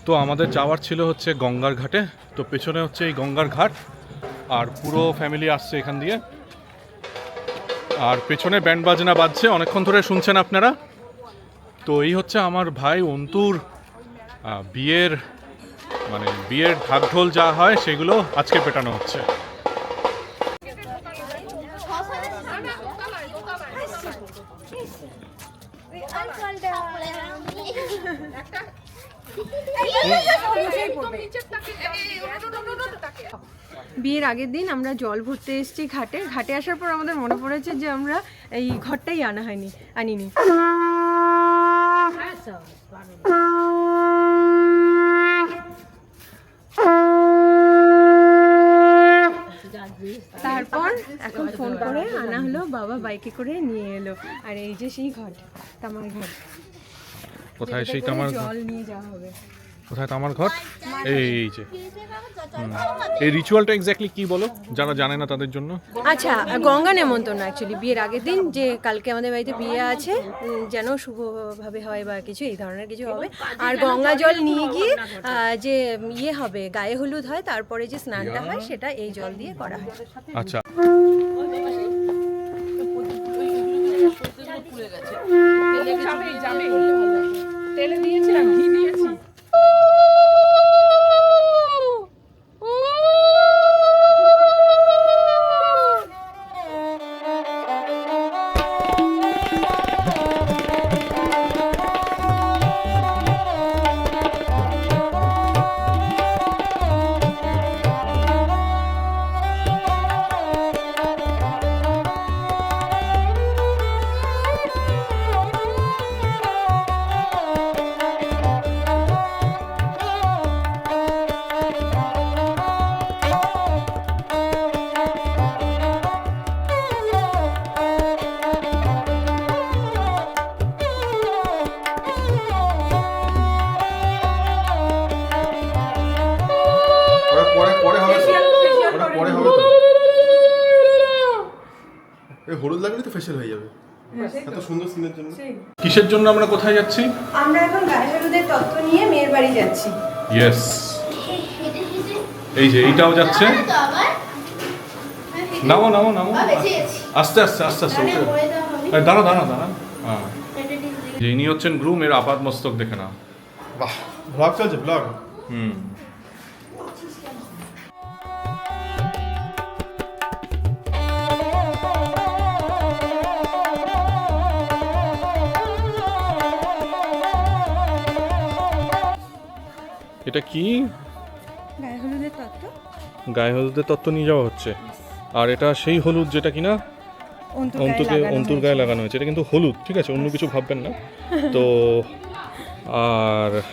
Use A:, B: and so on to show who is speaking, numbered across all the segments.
A: তো আমাদের যাওয়ার ছিল হচ্ছে গঙ্গার ঘাটে। তো পেছনে হচ্ছে এই গঙ্গার ঘাট, আর পুরো ফ্যামিলি আসছে এখান দিয়ে। আর পেছনে ব্যান্ড বাজনা বাজছে, অনেকক্ষণ ধরে শুনছেন আপনারা। তো এই হচ্ছে আমার ভাই অন্তুর বিয়ের ঢাকঢোল যা হয় সেগুলো আজকে পেটানো হচ্ছে।
B: বিয়ের আগের দিন আমরা জল ভরতে এসেছি ঘাটে। ঘাটে আসার পর আমাদের মনে পড়েছে যে আমরা এই ঘরটাই আনিনি। তারপর এখন ফোন করে আনা হলো, বাবা বাইকে করে নিয়ে এলো। আর এই যে সেই ঘট, তামার ঘট।
A: কোথায় সেই তামার ঘট?
B: জল নিয়ে যাওয়া হবে।
A: কোথায় তামার ঘট? এই যে এই রিচুয়ালটা এক্স্যাক্টলি কি বলো, যারা জানে না তাদের জন্য।
B: আচ্ছা, গঙ্গা নেমন্তন্ন অ্যাকচুয়ালি বিয়ের আগের দিন, যে কালকে আমাদের বাড়িতে বিয়ে আছে, যেন শুভভাবে হয় বা কিছু এই ধরনের কিছু হবে। আর গঙ্গা জল নিয়ে গিয়ে যে ইয়ে হবে, গায়ে হলুদ হয়, তারপরে যে স্নানটা হয় সেটা এই জল দিয়ে করা হয়।
A: আচ্ছা,
C: তেলে দিয়েছিলাম, ঘি দিয়েছি।
D: হলুদ লাগলে তো ফেশিয়াল হয়ে যাবে। এত সুন্দর সিনের জন্য।
A: কিসের জন্য আমরা কোথায় যাচ্ছি?
B: আমরা এখন গায়ে হলুদের তত্ত্ব নিয়ে মেয়ের বাড়ি যাচ্ছি।
A: ইয়েস, এই যে এইটাও যাচ্ছে। নামো নামো নামো, আস্তে আস্তে আস্তে আস্তে উঠে দাঁড়া দাঁড়া দাঁড়া। হ্যাঁ, যে ইনি হচ্ছেন গ্রুম, এর আপাত মস্তক দেখে না।
D: বাহ, ব্লগ চলছে, ব্লগ।
A: এটা কি?
B: গায়ে হলুদের তত্ত্ব।
A: গায়ে হলুদের তত্ত্ব নিয়ে যাওয়া হচ্ছে। আর এটা সেই হলুদ যেটা কিনা অন্তুর গায়ে লাগানো হয়েছে। এটা কিন্তু হলুদ, ঠিক আছে, অন্য কিছু ভাববেন না। তো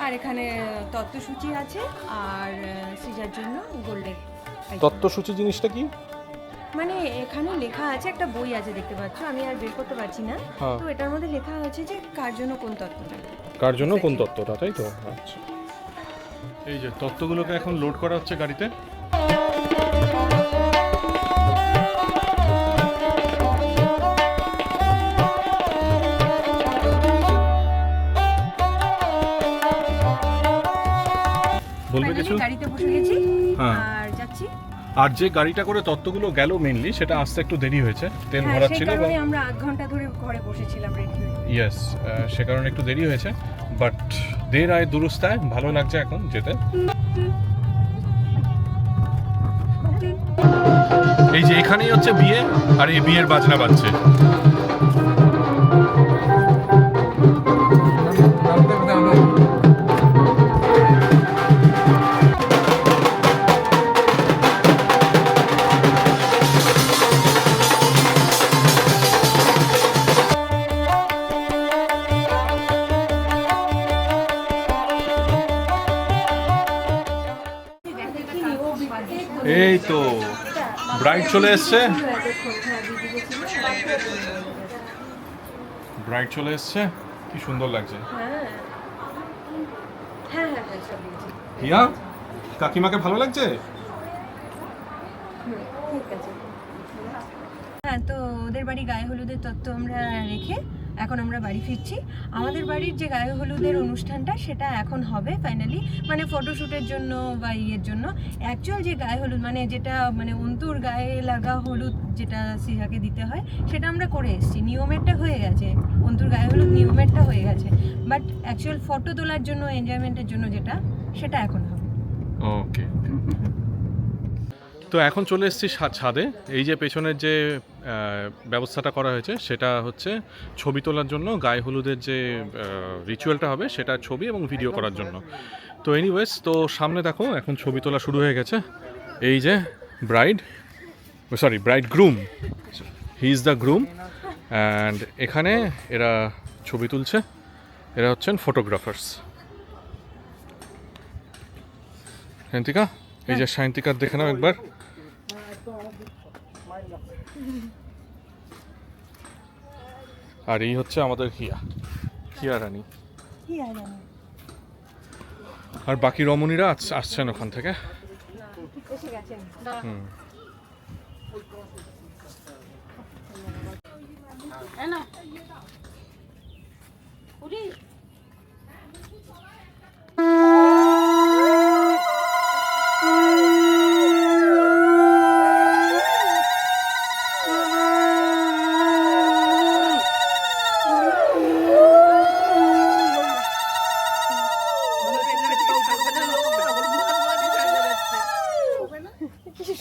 A: আর
B: এখানে তত্ত্বসূচি আছে, আর সৃজার জন্য গোল্ডের
A: তত্ত্বসূচি জিনিসটা কি?
B: মানে এখানে লেখা আছে, একটা বই আছে দেখতে পাচ্ছ, আমি আর বের করতে পারছি না। তো এটার মধ্যে লেখা আছে যে কার জন্য কোন তত্ত্বটা,
A: কার জন্য কোন তত্ত্বটা, তাই তো। আচ্ছা, এই যে তত্ত্বগুলোকে এখন লোড করা হচ্ছে গাড়িতে। বলবে কিছু?
B: গাড়িতে বসে গেছি
A: হ্যাঁ,
B: আর যাচ্ছি।
A: আর যে গাড়িটা করে তত্ত্বগুলো গেল মেইনলি, সেটা আসতে একটু দেরি হয়েছে, তেল ভরা ছিল।
B: আমরা আধ ঘন্টা ধরে ঘরে বসেছিলাম রেডি হয়ে।
A: ইয়েস, সে কারণে একটু দেরি হয়েছে, বাট দের আয় দুরুস্তায়, ভালো লাগছে এখন যেতে। এই যে এখানেই হচ্ছে বিয়ে, আর এই বিয়ের বাজনা বাজছে। এই তো ব্রাইড চলে এসছে, ব্রাইড চলে এসছে, কি সুন্দর লাগছে। হিয়া, কাকিমাকে ভালো লাগছে?
B: হ্যাঁ, তো ওদের বাড়ি গায়ে হলুদের তত্ত্ব আমরা রেখে এখন আমরা বাড়ি ফিরছি। আমাদের বাড়ির যে গায়ে হলুদের অনুষ্ঠানটা সেটা এখন হবে ফাইনালি, মানে ফটোশ্যুটের জন্য বা ইয়ের জন্য। অ্যাকচুয়াল যে গায়ে হলুদ মানে যেটা মানে অন্তুর গায়ে লাগা হলুদ যেটা সিহাকে দিতে হয় সেটা আমরা করে এসেছি, নিয়মেরটা হয়ে গেছে, অন্তুর গায়ে হলুদ নিয়মেরটা হয়ে গেছে। বাট অ্যাকচুয়াল ফটো তোলার জন্য এনজয়মেন্টের জন্য যেটা সেটা এখন হবে।
A: ওকে, তো এখন চলে এসেছি ছাদে। এই যে পেছনের যে ব্যবস্থাটা করা হয়েছে সেটা হচ্ছে ছবি তোলার জন্য, গায়ে হলুদের যে রিচুয়ালটা হবে সেটা ছবি এবং ভিডিও করার জন্য। তো এনিওয়েজ, তো সামনে দেখো এখন ছবি তোলা শুরু হয়ে গেছে। এই যে bride groom, he is the groom, and এখানে এরা ছবি তুলছে। এরা হচ্ছেন ফটোগ্রাফার্স। সায়ন্তিকা, এই যে সায়ন্তিকার দেখে নাও একবার। আর এই হচ্ছে আমাদের হিয়া রানী। আর বাকি রমণীরা আসছেন ওখান থেকে। হুম।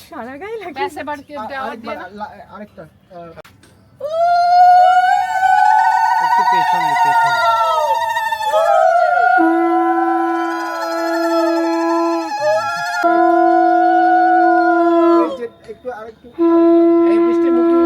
B: সারা গায়ে লাগে।
C: ব্যাস এবার দেওয়া দিয়ে না।
E: আরেকটা একটু পেছন একটু আরেকটু এই বৃষ্টি মুখে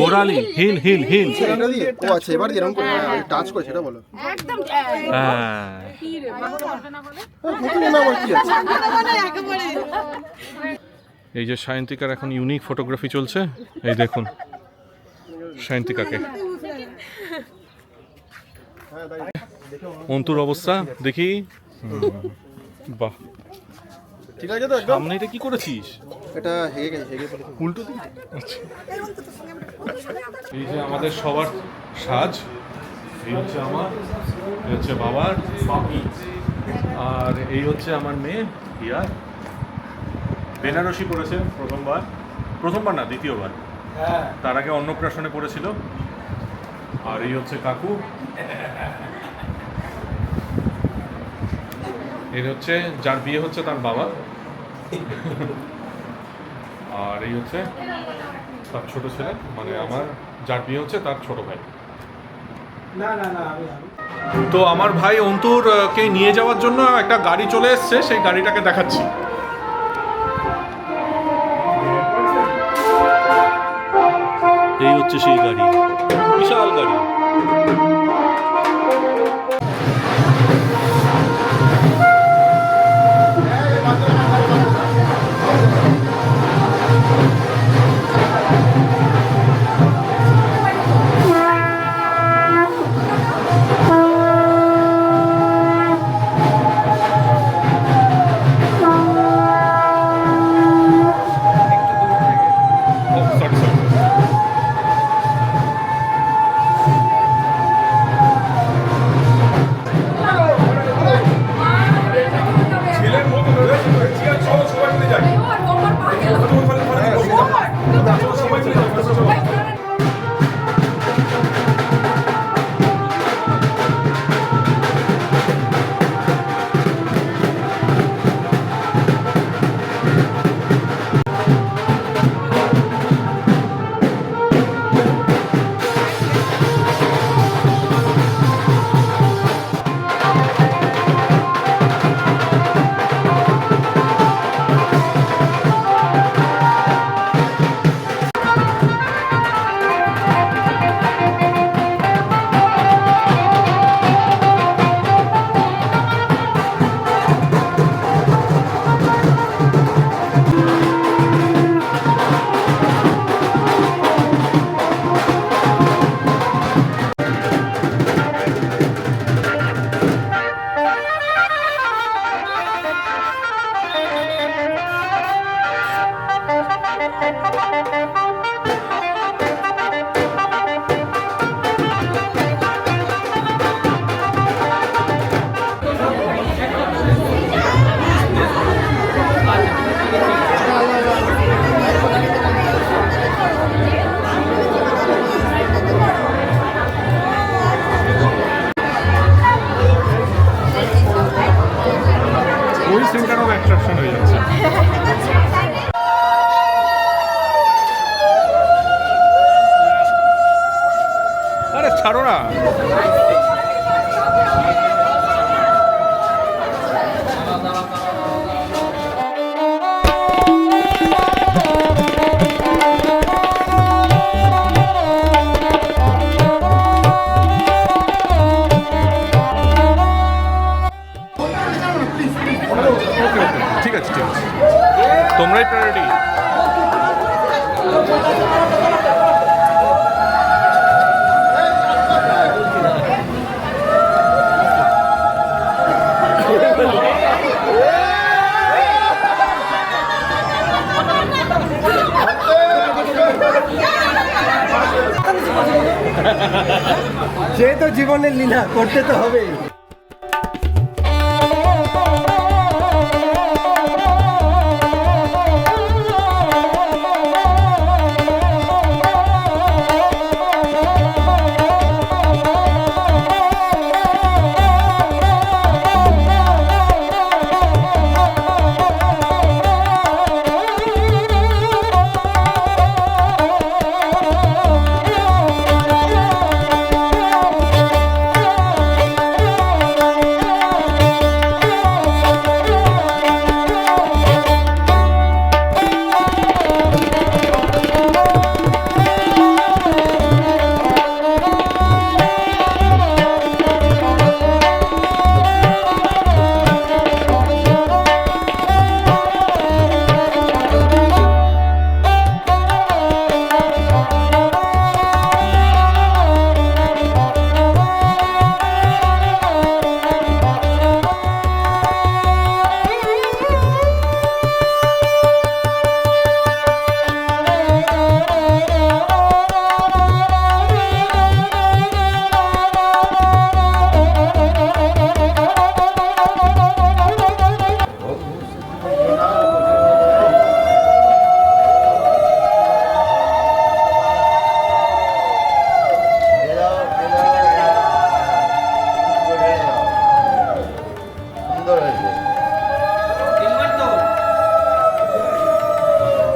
A: গোড়ালি হিল হিল হিল।
E: এটা দিয়ে ও আচ্ছা এবার যেরকম করে টাচ করে সেটা বলো।
C: একদম
A: হ্যাঁ,
C: কি রে ভালো করবে না বলে
E: প্রথমে না আবার কি আছে
A: এই যে সায়ন্তিকার এখন ইউনিক ফটোগ্রাফি চলছে। এই দেখুন সায়ন্তিকাকে, অন্তুর অবস্থা দেখি। বাহ,
E: ঠিক আছে তো একদম।
A: সামনে এটা কি করেছিস?
E: এটা হেগে গেছে হেগে পড়ে
A: উল্টো দিকে। আচ্ছা, এই যে আমাদের সবার সাজ, এই হচ্ছে আমার, এই হচ্ছে বাবার, আর এই হচ্ছে আমার মেয়ে হিয়া। বেনারসি পড়েছে প্রথমবার না দ্বিতীয়বার, তার আগে অন্নপ্রাশনে পড়েছিল। আর এই হচ্ছে কাকু, এই হচ্ছে যার বিয়ে হচ্ছে তার বাবা, আর এই হচ্ছে তার ছোট ছেলে, মানে আমার যার বিয়ে হচ্ছে তার ছোট ভাই। তো আমার ভাই অন্তুর কে নিয়ে যাওয়ার জন্য একটা গাড়ি চলে এসছে, সেই গাড়িটাকে দেখাচ্ছি। এই হচ্ছে সেই গাড়ি, বিশাল গাড়ি। ওই সেন্টার অফ অ্যাট্রাকশন হয়ে যাচ্ছে। আরে ছাড়ো না। ওকে ওকে, ঠিক আছে ঠিক আছে, তোমরাই প্রায়োরিটি।
E: সে তো জীবনের লীলা, করতে তো হবে।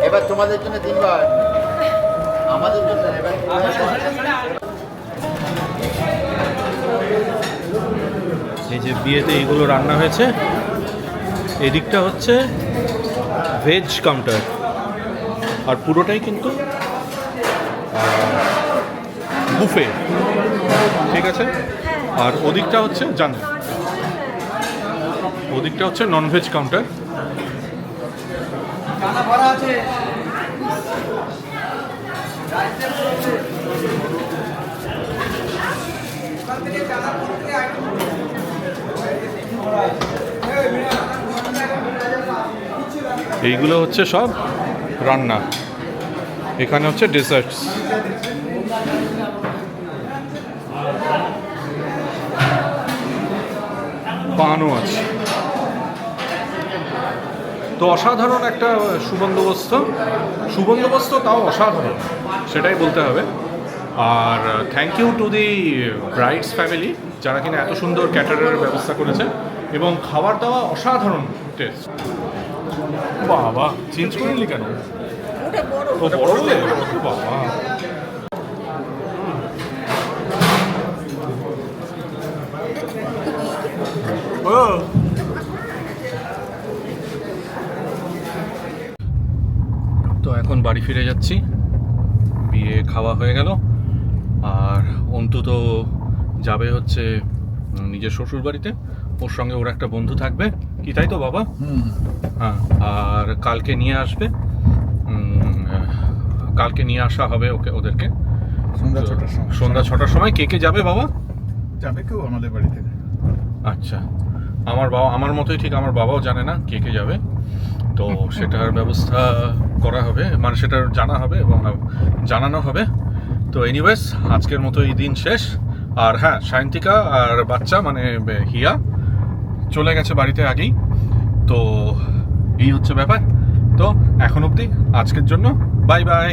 F: এবার তোমাদের জন্য 3 বার, আমাদের জন্য এবার
A: এই যে বিয়েতে এইগুলো রান্না হয়েছে, এদিকটা হচ্ছে ভেজ কাউন্টার, আর পুরোটাই কিন্তু বুফে, ঠিক আছে। আর ওদিকটা হচ্ছে জানো, ওদিকটা হচ্ছে ননভেজ কাউন্টার। এইগুলো হচ্ছে সব রান্না, এখানে হচ্ছে ডেজার্টস। পানও আছে। তো অসাধারণ একটা সুবন্দোবস্ত, তাও অসাধারণ, সেটাই বলতে হবে। আর thank you to the bride's family, যারা কিনা এত সুন্দর ক্যাটারের ব্যবস্থা করেছে, এবং খাবার দাওয়া অসাধারণ টেস্ট। বাবা, চেঞ্জ করে নিলি কেন? ও বড় বলে? বাবা, ও তো এখন বাড়ি ফিরে যাচ্ছি, বিয়ে খাওয়া হয়ে গেল। আর অন্তু তো যাবে হচ্ছে নিজের শ্বশুর বাড়িতে, ওর সঙ্গে ওর একটা বন্ধু থাকবে, কি তাই তো বাবা? হ্যাঁ, আর কালকে নিয়ে আসবে, কালকে নিয়ে আসা হবে ওদেরকে সন্ধ্যা 6টার সময়। কে কে যাবে বাবা?
G: যাবে কেউ আমাদের বাড়ি থেকে।
A: আচ্ছা, আমার বাবা, আমার মতোই ঠিক, আমার বাবাও জানে না কে কে যাবে। তো সেটার ব্যবস্থা করা হবে, মানে সেটার জানা হবে এবং জানানো হবে। তো এনিওয়েজ আজকের মতো এই দিন শেষ। আর হ্যাঁ, সায়ন্তিকা আর বাচ্চা মানে হিয়া চলে গেছে বাড়িতে আগেই। তো এই হচ্ছে ব্যাপার। তো এখন অবধি আজকের জন্য বাই বাই।